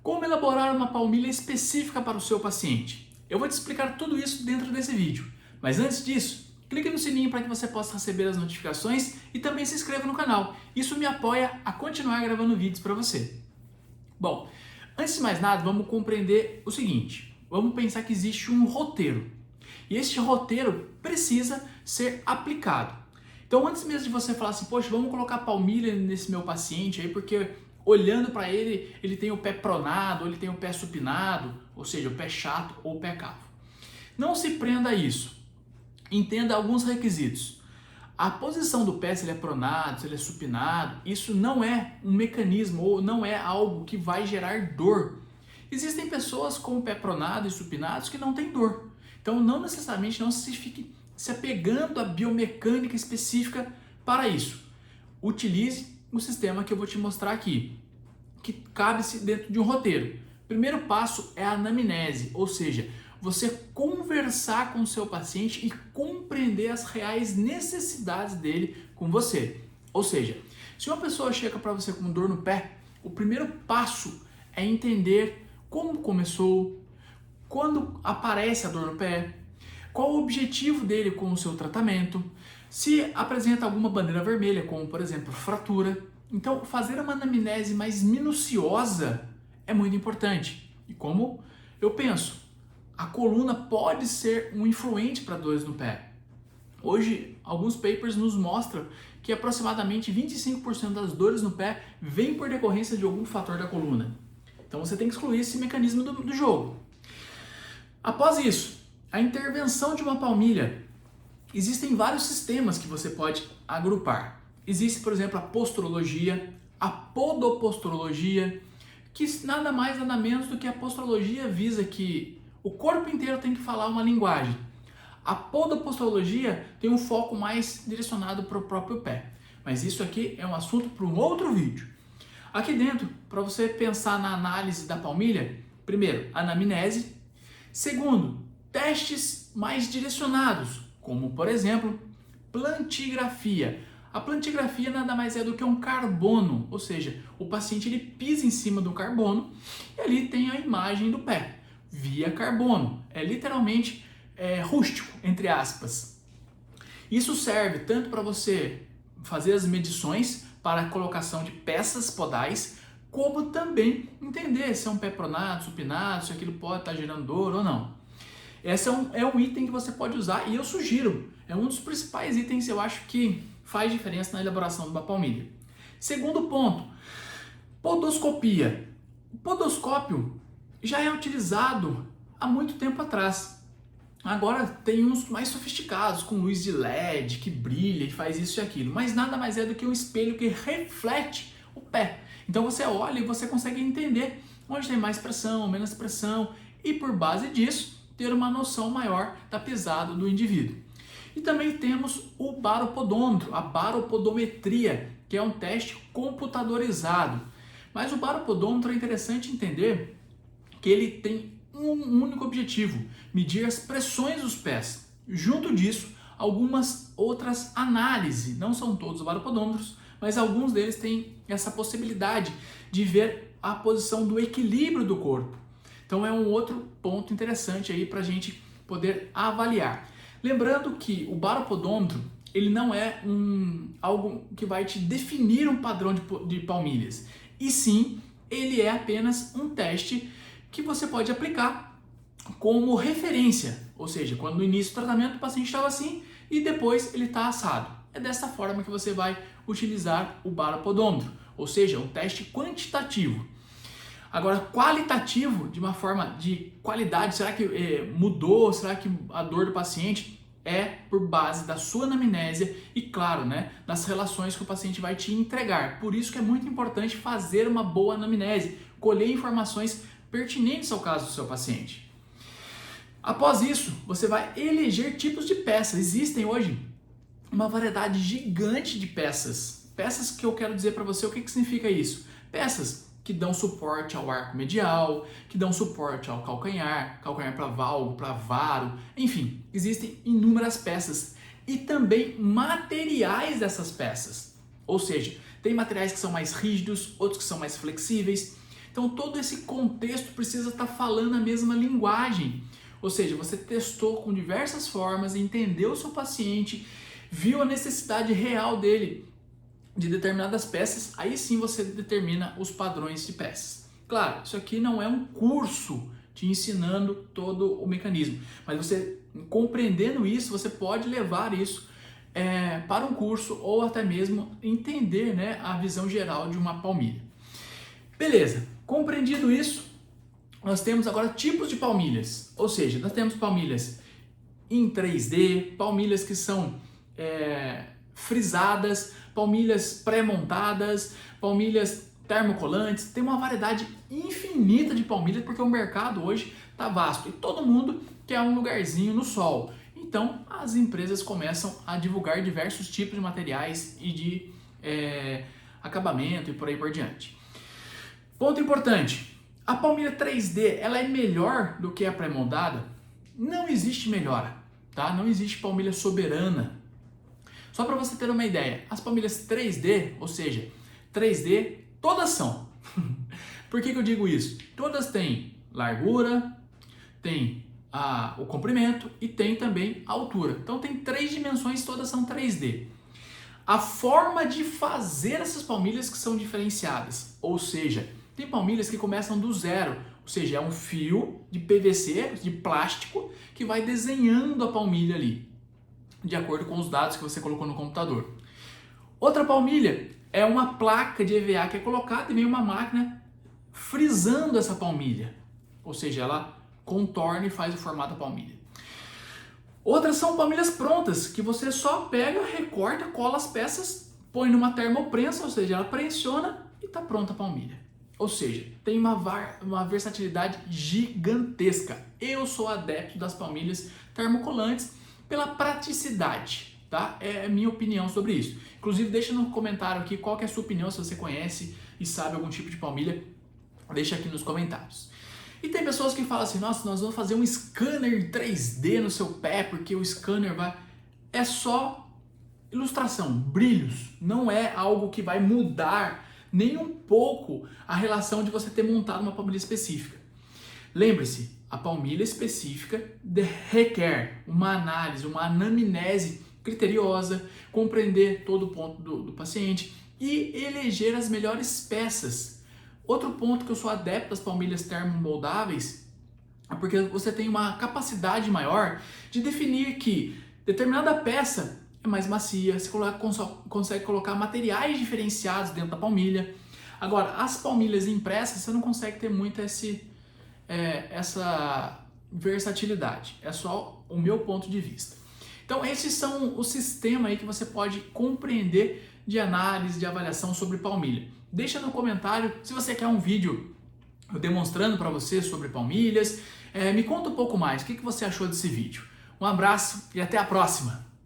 Como elaborar uma palmilha específica para o seu paciente? Eu vou te explicar tudo isso dentro desse vídeo. Mas antes disso, clique no sininho para que você possa receber as notificações e também se inscreva no canal. Isso me apoia a continuar gravando vídeos para você. Bom, antes de mais nada, vamos compreender o seguinte. Vamos pensar que existe um roteiro. E este roteiro precisa ser aplicado. Então, antes mesmo de você falar assim, poxa, vamos colocar palmilha nesse meu paciente aí, porque olhando para ele, ele tem o pé pronado, ou ele tem o pé supinado, ou seja, o pé chato ou o pé cavo. Não se prenda a isso. Entenda alguns requisitos. A posição do pé, se ele é pronado, se ele é supinado, isso não é um mecanismo ou não é algo que vai gerar dor. Existem pessoas com o pé pronado e supinados que não têm dor. Então, não necessariamente não se fique se apegando à biomecânica específica para isso. Utilize o sistema que eu vou te mostrar aqui, que cabe-se dentro de um roteiro. Primeiro passo é a anamnese, ou seja, você conversar com o seu paciente e compreender as reais necessidades dele com você. Ou seja, se uma pessoa chega para você com dor no pé, o primeiro passo é entender como começou, quando aparece a dor no pé, qual o objetivo dele com o seu tratamento, se apresenta alguma bandeira vermelha, como por exemplo fratura. Então, fazer uma anamnese mais minuciosa é muito importante. E como eu penso, a coluna pode ser um influente para dores no pé. Hoje, alguns papers nos mostram que aproximadamente 25% das dores no pé vêm por decorrência de algum fator da coluna. Então, você tem que excluir esse mecanismo do jogo. Após isso, a intervenção de uma palmilha. Existem vários sistemas que você pode agrupar. Existe, por exemplo, a posturologia, a podoposturologia, que nada mais nada menos do que a posturologia visa que o corpo inteiro tem que falar uma linguagem. A podoposturologia tem um foco mais direcionado para o próprio pé. Mas isso aqui é um assunto para um outro vídeo. Aqui dentro, para você pensar na análise da palmilha, primeiro, anamnese. Segundo, testes mais direcionados, como por exemplo, plantigrafia. A plantigrafia nada mais é do que um carbono, ou seja, o paciente ele pisa em cima do carbono e ali tem a imagem do pé, via carbono. É literalmente rústico, entre aspas. Isso serve tanto para você fazer as medições para a colocação de peças podais, como também entender se é um pé pronado, supinado, se aquilo pode estar gerando dor ou não. Esse é um item que você pode usar e eu sugiro. É um dos principais itens que eu acho que faz diferença na elaboração de uma palmilha. Segundo ponto, podoscopia. O podoscópio já é utilizado há muito tempo atrás. Agora tem uns mais sofisticados, com luz de LED, que brilha e faz isso e aquilo. Mas nada mais é do que um espelho que reflete o pé. Então você olha e você consegue entender onde tem mais pressão, menos pressão. E por base disso, ter uma noção maior da pesada do indivíduo. E também temos o baropodômetro, a baropodometria, que é um teste computadorizado. Mas o baropodômetro é interessante entender que ele tem um único objetivo, medir as pressões dos pés. Junto disso, algumas outras análises, não são todos os baropodômetros, mas alguns deles têm essa possibilidade de ver a posição do equilíbrio do corpo. Então é um outro ponto interessante aí para a gente poder avaliar. Lembrando que o baropodômetro ele não é algo que vai te definir um padrão de palmilhas, e sim ele é apenas um teste que você pode aplicar como referência, ou seja, quando no início do tratamento o paciente estava assim e depois ele está assado. É dessa forma que você vai utilizar o baropodômetro, ou seja, um teste quantitativo. Agora, qualitativo, de uma forma de qualidade, será que mudou? Será que a dor do paciente é por base da sua anamnésia e, claro, das relações que o paciente vai te entregar. Por isso que é muito importante fazer uma boa anamnese, colher informações pertinentes ao caso do seu paciente. Após isso, você vai eleger tipos de peças. Existem hoje uma variedade gigante de peças. Peças que eu quero dizer para você o que significa isso. Peças que dão suporte ao arco medial, que dão suporte ao calcanhar, calcanhar para valgo, para varo, enfim, existem inúmeras peças e também materiais dessas peças. Ou seja, tem materiais que são mais rígidos, outros que são mais flexíveis. Então todo esse contexto precisa estar falando a mesma linguagem. Ou seja, você testou com diversas formas, entendeu o seu paciente, viu a necessidade real dele de determinadas peças, aí sim você determina os padrões de peças. Claro, isso aqui não é um curso te ensinando todo o mecanismo, mas você compreendendo isso, você pode levar isso para um curso ou até mesmo entender, né, a visão geral de uma palmilha. Beleza, compreendido isso, nós temos agora tipos de palmilhas, ou seja, nós temos palmilhas em 3D, palmilhas que são frisadas, palmilhas pré-montadas, palmilhas termocolantes, tem uma variedade infinita de palmilhas porque o mercado hoje está vasto e todo mundo quer um lugarzinho no sol. Então as empresas começam a divulgar diversos tipos de materiais e de acabamento e por aí por diante. Ponto importante, a palmilha 3D ela é melhor do que a pré-moldada? Não existe melhora, tá? Não existe palmilha soberana. Só para você ter uma ideia, as palmilhas 3D, ou seja, 3D, todas são. Por que eu digo isso? Todas têm largura, tem o comprimento e tem também a altura. Então tem 3 dimensões, todas são 3D. A forma de fazer essas palmilhas que são diferenciadas, ou seja, tem palmilhas que começam do zero, ou seja, é um fio de PVC, de plástico, que vai desenhando a palmilha ali, de acordo com os dados que você colocou no computador. Outra palmilha é uma placa de EVA que é colocada e vem uma máquina frisando essa palmilha, ou seja, ela contorna e faz o formato da palmilha. Outras são palmilhas prontas, que você só pega, recorta, cola as peças, põe numa termoprensa, ou seja, ela pressiona e está pronta a palmilha. Ou seja, tem uma versatilidade gigantesca. Eu sou adepto das palmilhas termocolantes pela praticidade, tá? É a minha opinião sobre isso. Inclusive, deixa no comentário aqui qual que é a sua opinião, se você conhece e sabe algum tipo de palmilha, deixa aqui nos comentários. E tem pessoas que falam assim, nossa, nós vamos fazer um scanner 3D no seu pé, porque o scanner vai... É só ilustração, brilhos, não é algo que vai mudar nem um pouco a relação de você ter montado uma palmilha específica. Lembre-se, a palmilha específica requer uma análise, uma anamnese criteriosa, compreender todo o ponto do paciente e eleger as melhores peças. Outro ponto que eu sou adepto das palmilhas termomoldáveis é porque você tem uma capacidade maior de definir que determinada peça é mais macia, você consegue colocar materiais diferenciados dentro da palmilha. Agora, as palmilhas impressas, você não consegue ter muito essa versatilidade. É só o meu ponto de vista. Então, esses são o sistema aí que você pode compreender de análise, de avaliação sobre palmilha. Deixa no comentário se você quer um vídeo demonstrando para você sobre palmilhas. Me conta um pouco mais, o que você achou desse vídeo. Um abraço e até a próxima!